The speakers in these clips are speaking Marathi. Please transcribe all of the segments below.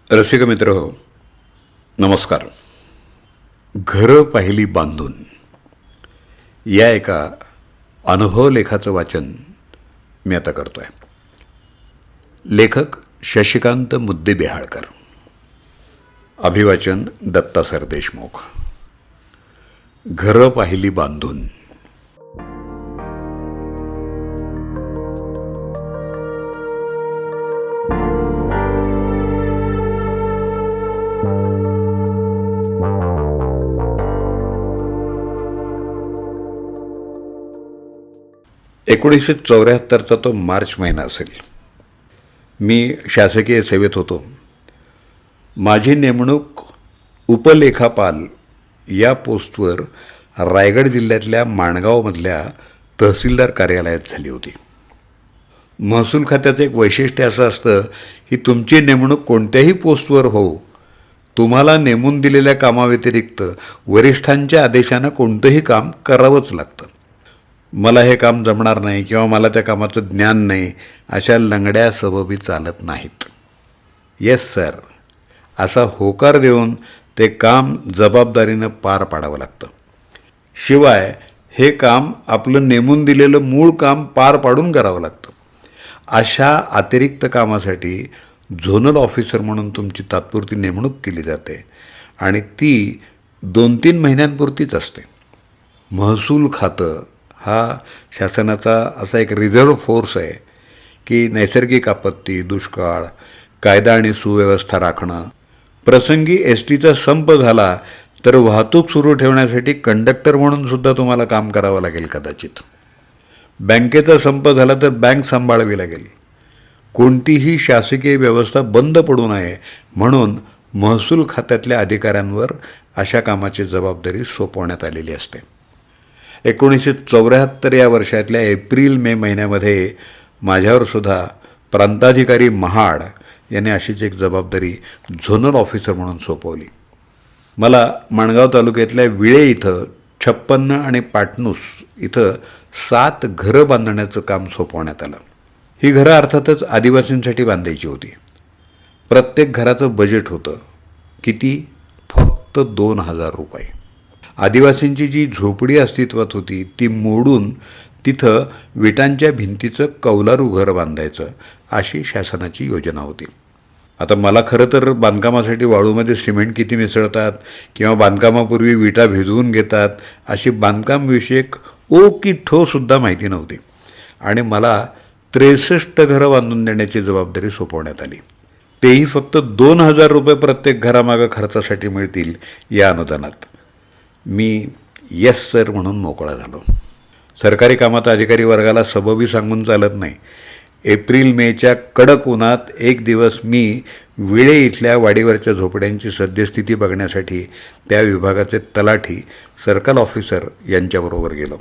रसिक मित्र हो, नमस्कार. घरं पाहिली बांधून या एका अनुभव लेखाचं वाचन मी आता करतो आहे. लेखक शशिकांत मुद्देबिहाळकर, अभिवाचन दत्ता सर देशमुख. घरं पाहिली बांधून. एकोणीसशे 1974चा तो मार्च महिना असेल. मी शासकीय सेवेत होतो. माझी नेमणूक उपलेखापाल या पोस्टवर रायगड जिल्ह्यातल्या माणगावमधल्या तहसीलदार कार्यालयात झाली होती. महसूल खात्याचं एक वैशिष्ट्य असं असतं की तुमची नेमणूक कोणत्याही पोस्टवर होऊ, तुम्हाला नेमून दिलेल्या कामाव्यतिरिक्त वरिष्ठांच्या आदेशानं कोणतंही काम करावंच लागतं. मला हे काम जमणार नाही किंवा मला त्या कामाचं ज्ञान नाही अशा लंगड्या सबबी चालत नाहीत. येस सर असा होकार देऊन ते काम जबाबदारीनं पार पाडावं लागतं. शिवाय हे काम आपलं नेमून दिलेलं मूळ काम पार पाडून करावं लागतं. अशा अतिरिक्त कामासाठी झोनल ऑफिसर म्हणून तुमची तात्पुरती नेमणूक केली जाते आणि ती 2-3 महिन्यांपुरतीच असते. महसूल खातं हा शासनाचा असा एक रिझर्व्ह फोर्स आहे की नैसर्गिक आपत्ती, दुष्काळ, कायदा आणि सुव्यवस्था राखणं, प्रसंगी STचा संप झाला तर वाहतूक सुरू ठेवण्यासाठी कंडक्टर म्हणून सुद्धा तुम्हाला काम करावं लागेल कदाचित. बँकेचा संप झाला तर बँक सांभाळावी लागेल. कोणतीही शासकीय व्यवस्था बंद पडू नये म्हणून महसूल खात्यातल्या अधिकाऱ्यांवर अशा कामाची जबाबदारी सोपवण्यात आलेली असते. 1974 या वर्षातल्या एप्रिल-मे महिन्यामध्ये माझ्यावर सुद्धा प्रांताधिकारी महाड यांनी अशीच एक जबाबदारी झोनल ऑफिसर म्हणून सोपवली. मला माणगाव तालुक्यातल्या विळे इथं 56 आणि पाटणूस इथं 7 घरं बांधण्याचं काम सोपवण्यात आलं. ही घरं अर्थातच आदिवासींसाठी बांधायची होती. प्रत्येक घराचं बजेट होतं किती? फक्त 2,000 रुपये. आदिवासींची जी झोपडी अस्तित्वात होती ती मोडून तिथं विटांच्या भिंतीचं कौलारू घर बांधायचं अशी शासनाची योजना होती. आता मला खरं तर बांधकामासाठी वाळूमध्ये सिमेंट किती मिसळतात किंवा बांधकामापूर्वी विटा भिजवून घेतात अशी बांधकामविषयक ओ की ठोसुद्धा माहिती नव्हती आणि मला 63 घरं बांधून देण्याची जबाबदारी सोपवण्यात आली. तेही फक्त 2,000 रुपये प्रत्येक घरामागं खर्चासाठी मिळतील या अनुदानात. मी येस सर म्हणून मोकळा झालो. सरकारी कामात अधिकारी वर्गाला सबबी सांगून चालत नाही. एप्रिल-मेच्या कडक उन्हात एक दिवस मी विळे इथल्या वाडीवरच्या झोपड्यांची सद्यस्थिती बघण्यासाठी त्या विभागाचे तलाठी, सर्कल ऑफिसर यांच्याबरोबर गेलो.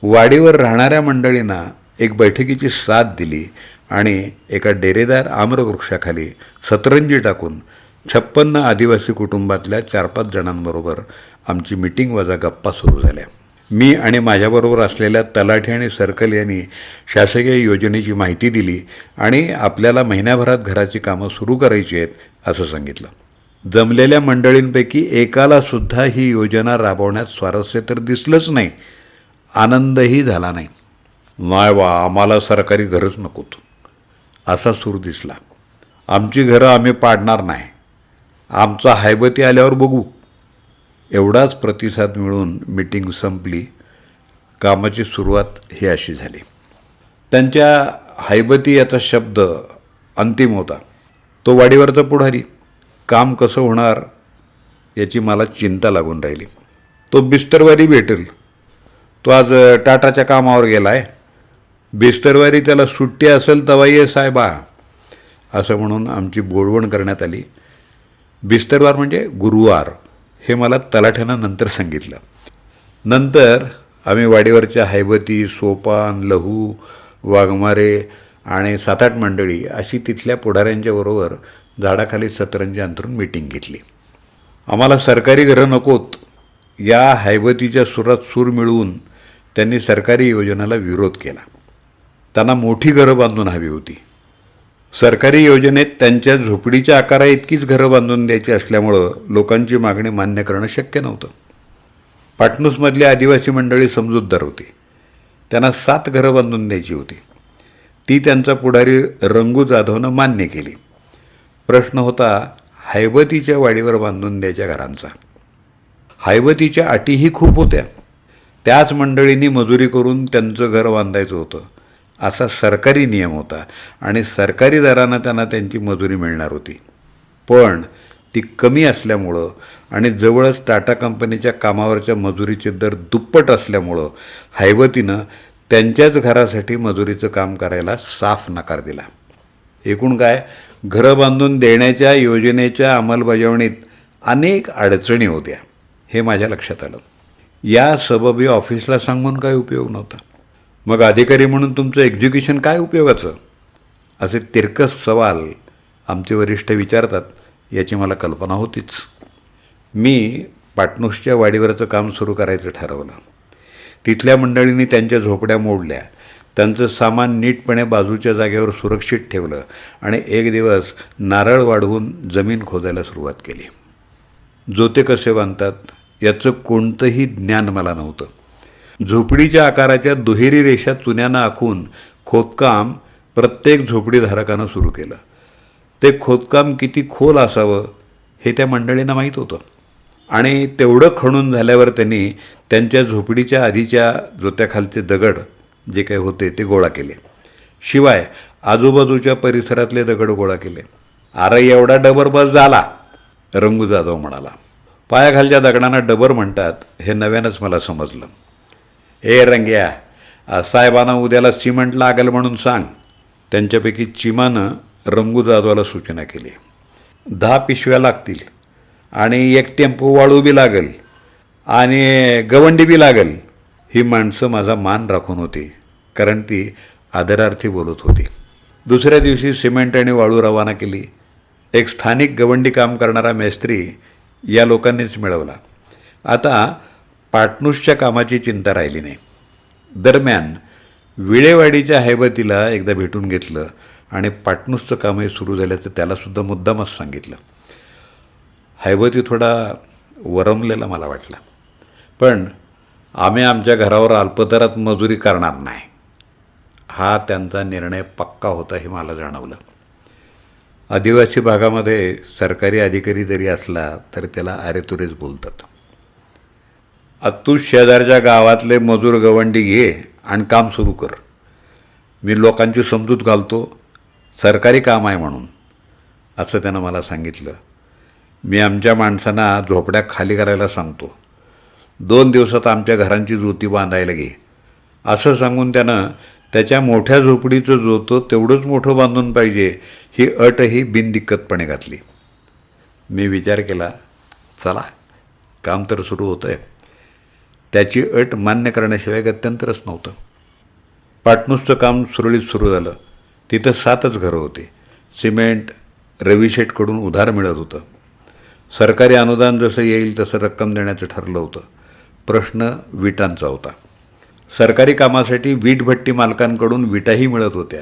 वाडीवर राहणाऱ्या मंडळींना एक बैठकीची साथ दिली आणि एका डेरेदार आम्रवृक्षाखाली सतरंजी टाकून 56 आदिवासी कुटुंबातल्या 4-5 जणांबरोबर आमची मीटिंग वजा गप्पा सुरू झाल्या. मी आणि माझ्याबरोबर असलेल्या तलाठी आणि सर्कल यांनी शासकीय योजनेची माहिती दिली आणि आपल्याला महिन्याभरात घराची कामं सुरू करायची आहेत असं सांगितलं. जमलेल्या मंडळींपैकी एकाला सुद्धा ही योजना राबवण्यात स्वारस्य तर दिसलंच नाही, आनंदही झाला नाही. नाही वा, आम्हाला सरकारी घरच नकोत असा सूर दिसला. आमची घरं आम्ही पाडणार नाही, आमचा हायबती आल्यावर बघू एवढाच प्रतिसाद मिळून मीटिंग संपली. कामाची सुरुवात ही अशी झाली. त्यांच्या हायबती याचा शब्द अंतिम होता. तो वाडीवरचा पुढारी. काम कसं होणार याची मला चिंता लागून राहिली. तो बिस्तरवारी भेटेल, तो आज टाटाच्या कामावर गेला आहे, बिस्तरवारी त्याला सुट्टी असेल तवा ये साहेबा असं म्हणून आमची बोलवण करण्यात आली. बिस्तरवार म्हणजे गुरुवार हे मला तलाठ्यानं नंतर सांगितलं. नंतर आम्ही वाडीवरच्या हायबती, सोपान, लहू, वाघमारे आणि 7-8 मंडळी अशी तिथल्या पुढाऱ्यांच्या बरोबर झाडाखाली सतरंजी अंतरून मीटिंग घेतली. आम्हाला सरकारी घरं नकोत या हायबतीच्या सुरात सूर मिळवून त्यांनी सरकारी योजनेला विरोध केला. त्यांना मोठी घरं बांधून हवी होती. सरकारी योजनेत त्यांच्या झोपडीच्या आकारा इतकीच घरं बांधून द्यायची असल्यामुळं लोकांची मागणी मान्य करणं शक्य नव्हतं. पाटणूसमधली आदिवासी मंडळी समजूतदार होती. त्यांना 7 घरं बांधून द्यायची होती. ती त्यांचा पुढारी रंगू जाधवनं मान्य केली. प्रश्न होता हैबतीच्या वाडीवर बांधून द्यायच्या घरांचा. हैबतीच्या अटीही खूप होत्या. त्याच मंडळींनी मजुरी करून त्यांचं घर बांधायचं होतं असा सरकारी नियम होता आणि सरकारी दरानं त्यांना त्यांची मजुरी मिळणार होती. पण ती कमी असल्यामुळं आणि जवळच टाटा कंपनीच्या कामावरच्या मजुरीचे दर दुप्पट असल्यामुळं हैबतीनं त्यांच्याच घरासाठी मजुरीचं काम करायला साफ नकार दिला. एकूण काय, घरं बांधून देण्याच्या योजनेच्या अंमलबजावणीत अनेक अडचणी होत्या हे माझ्या लक्षात आलं. या सबबी ऑफिसला सांगून काय उपयोग नव्हता. मग अधिकारी म्हणून तुमचं एक्झिक्युशन काय उपयोगाचं, असे तिरकस सवाल आमचे वरिष्ठ विचारतात याची मला कल्पना होतीच. मी पाटणूसच्या वाडीवरचं काम सुरू करायचं ठरवलं. तिथल्या मंडळींनी त्यांच्या झोपड्या मोडल्या, त्यांचं सामान नीटपणे बाजूच्या जागेवर सुरक्षित ठेवलं आणि एक दिवस नारळ वाढवून जमीन खोदायला सुरुवात केली. जोते कसे बांधतात याचं कोणतंही ज्ञान मला नव्हतं. झोपडीच्या आकाराच्या दुहेरी रेषा चुन्यानं आखून खोदकाम प्रत्येक झोपडीधारकानं सुरू केलं. ते खोदकाम किती खोल असावं हे त्या मंडळींना माहीत होतं आणि तेवढं खणून झाल्यावर त्यांनी त्यांच्या झोपडीच्या आधीच्या जोत्याखालचे दगड जे काही होते ते गोळा केले. शिवाय आजूबाजूच्या परिसरातले दगड गोळा केले. अरे एवढा डबर बस झाला, रंगू जाधव म्हणाला. पायाखालच्या दगडांना डबर म्हणतात हे नव्यानंच मला समजलं. ए रंग्या, साहेबांना उद्याला सिमेंट लागेल म्हणून सांग. त्यांच्यापैकी चिमानं रंगू जाधवाला सूचना केली. 10 पिशव्या लागतील आणि 1 टेम्पो वाळू बी लागेल आणि गवंडी बी लागेल. ही माणसं माझा मान राखून होती कारण ती आदरार्थी बोलत होती. दुसऱ्या दिवशी सिमेंट आणि वाळू रवाना केली. एक स्थानिक गवंडी काम करणारा मेस्त्री या लोकांनीच मिळवला. आता पाटणूसच्या कामाची चिंता राहिली नाही. दरम्यान विळेवाडीच्या हैबतीला एकदा भेटून घेतलं आणि पाटणूसचं कामही सुरू झाल्याचं त्यालासुद्धा मुद्दामच सांगितलं. हैबती थोडा वरमलेला मला वाटला. पण आम्ही आमच्या घरावर अल्पदरात मजुरी करणार नाही हा त्यांचा निर्णय पक्का होता हे मला जाणवलं. आदिवासी भागामध्ये सरकारी अधिकारी जरी असला तरी त्याला अरेतुरेच बोलतात. तू शेजारच्या गावातले मजूर गवंडी घे आणि काम सुरू कर. मी लोकांची समजूत घालतो, सरकारी काम आहे म्हणून, असं त्यानं मला सांगितलं. मी आमच्या माणसांना झोपड्या खाली करायला सांगतो. 2 दिवसात आमच्या घरांची जोती बांधायला घे, असं सांगून त्यानं त्याच्या मोठ्या झोपडीचं जोतं तेवढंच मोठं बांधून पाहिजे ही अटही बिनदिक्कतपणे घातली. मी विचार केला, चला काम तर सुरू होतं आहे. त्याची अट मान्य करण्याशिवाय गत्यंतरच नव्हतं. पाटणूसचं काम सुरळीत सुरू झालं. तिथं 7च घरं होती. सिमेंट रविशेठकडून उधार मिळत होतं. सरकारी अनुदान जसं येईल तसं रक्कम देण्याचं ठरलं होतं. प्रश्न विटांचा होता. सरकारी कामासाठी वीटभट्टी मालकांकडून विटाही मिळत होत्या.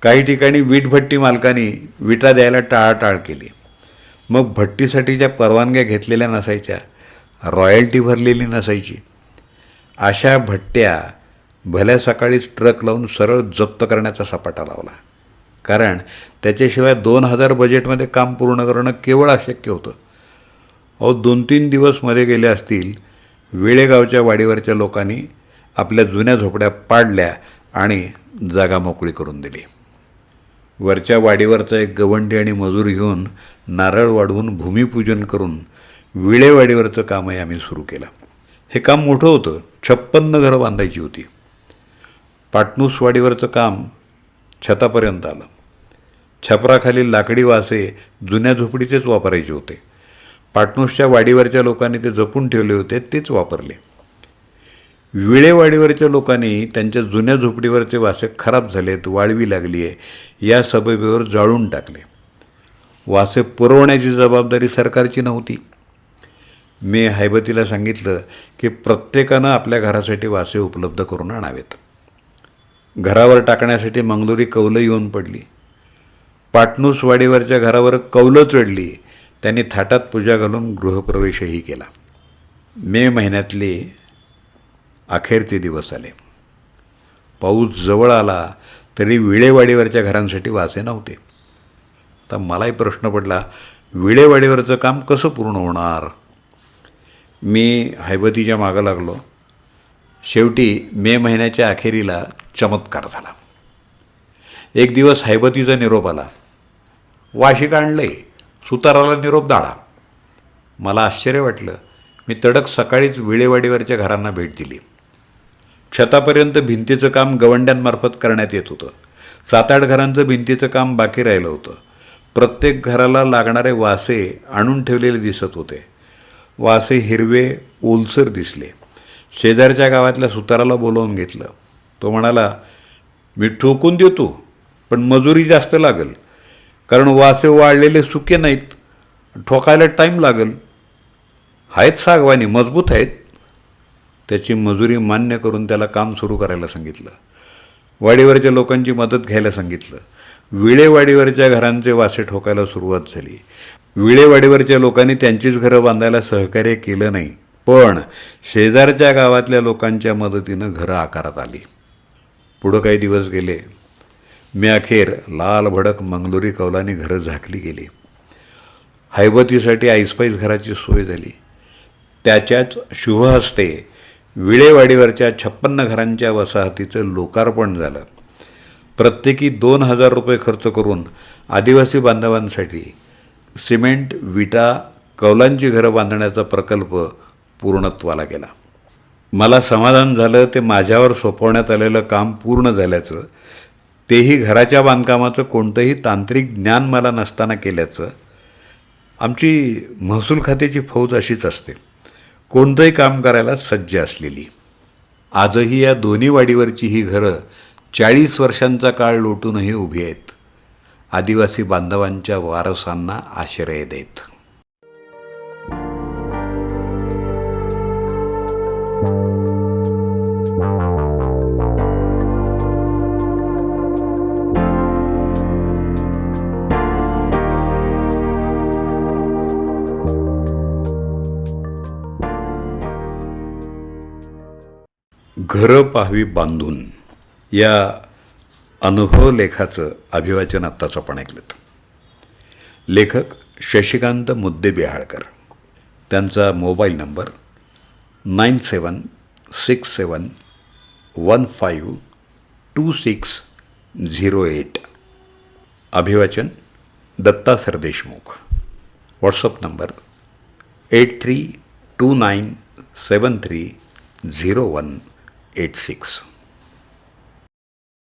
काही ठिकाणी वीटभट्टी मालकांनी विटा द्यायला टाळाटाळ केली. मग भट्टीसाठीच्या परवानग्या घेतलेल्या नसायच्या, रॉयल्टी भरलेली नसायची. अशा भट्ट्या भल्या सकाळीच ट्रक लावून सरळ जप्त करण्याचा सपाटा लावला. कारण त्याच्याशिवाय 2000 बजेटमध्ये काम पूर्ण करणं केवळ अशक्य होतं. 2-3 दिवस मध्ये गेले असतील. वेळेगावच्या वाडीवरच्या लोकांनी आपल्या जुन्या झोपड्या पाडल्या आणि जागा मोकळी करून दिली. वरच्या वाडीवरचा एक गवंडी आणि मजूर घेऊन नारळ वाढवून भूमिपूजन करून विळेवाडीवरचं कामही आम्ही सुरू केलं. हे काम मोठं होतं. 56 घरं बांधायची होती. पाटणूसवाडीवरचं काम छतापर्यंत आलं. छपराखालील लाकडी वासे जुन्या झोपडीचेच वापरायचे होते. पाटणूसच्या वाडीवरच्या लोकांनी ते जपून ठेवले होते, तेच वापरले. विळेवाडीवरच्या लोकांनी त्यांच्या जुन्या झोपडीवरचे वासे खराब झालेत, वाळवी लागली आहे या सबबीवर जाळून टाकले. वासे पुरवण्याची जबाबदारी सरकारची नव्हती. मी हैबतीला सांगितलं की प्रत्येकानं आपल्या घरासाठी वासे उपलब्ध करून आणावेत. घरावर टाकण्यासाठी मंगलोरी कौलं येऊन पडली. पाटणूसवाडीवरच्या घरावर कौलं चढली. त्यांनी थाटात पूजा घालून गृहप्रवेशही केला. मे महिन्यातले अखेरचे दिवस आले. पाऊस जवळ आला तरी विळेवाडीवरच्या घरांसाठी वासे नव्हते. तर मलाही प्रश्न पडला, विळेवाडीवरचं काम कसं पूर्ण होणार? मी हैबतीच्या मागं लागलो. शेवटी मे महिन्याच्या अखेरीला चमत्कार झाला. एक दिवस हैबतीचा निरोप आला, वाशिक आणलंय, सुताराला निरोप धाडा. मला आश्चर्य वाटलं. मी तडक सकाळीच विळेवाडीवरच्या घरांना भेट दिली. छतापर्यंत भिंतीचं काम गवंड्यांमार्फत करण्यात येत होतं. 7-8 घरांचं भिंतीचं काम बाकी राहिलं होतं. प्रत्येक घराला लागणारे वासे आणून ठेवलेले दिसत होते. वासे हिरवे ओलसर दिसले. शेजारच्या गावातल्या सुताराला बोलावून घेतलं. तो म्हणाला, मी ठोकून देतो, पण मजुरी जास्त लागेल, कारण वासे वाळलेले सुके नाहीत, ठोकायला टाईम लागेल. आहेत सागवानी, मजबूत आहेत. त्याची मजुरी मान्य करून त्याला काम सुरू करायला सांगितलं. वाडीवरच्या लोकांची मदत घ्यायला सांगितलं. विळेवाडीवरच्या घरांचे वासे ठोकायला सुरुवात झाली. विळेवाडीवरच्या लोकांनी त्यांचीच घरं बांधायला सहकार्य केलं नाही, पण शेजारच्या गावातल्या लोकांच्या मदतीनं घरं आकारात आली. पुढं काही दिवस गेले. मी अखेर लाल भडक मंगलोरी कौलानी घरं झाकली गेली. हैबतीसाठी ऐसपैस घराची सोय झाली. त्याच्याच शुभहस्ते विळेवाडीवरच्या 56 घरांच्या वसाहतीचं लोकार्पण झालं. प्रत्येकी 2,000 रुपये खर्च करून आदिवासी बांधवांसाठी सिमेंट, विटा, कौलांची घरं बांधण्याचा प्रकल्प पूर्णत्वाला गेला. मला समाधान झालं ते माझ्यावर सोपवण्यात आलेलं काम पूर्ण झाल्याचं, तेही घराच्या बांधकामाचं कोणतंही तांत्रिक ज्ञान मला नसताना केल्याचं. आमची महसूल खात्याची फौज अशीच असते, कोणतंही काम करायला सज्ज असलेली. आजही या दोन्ही वाडीवरची ही घरं 40 वर्षांचा काळ लोटूनही उभी आहेत. आदिवासी बांधवांच्या वारसांना आश्रय देत. घरं पाहावी बांधून या अनुभव लेखाचं अभिवाचन आत्ताच आपण ऐकलं. लेखक शशिकांत मुद्दे बिहाळकर. त्यांचा मोबाईल नंबर 9767152608. अभिवाचन दत्ता सरदेशमुख. WhatsApp number 8329730186.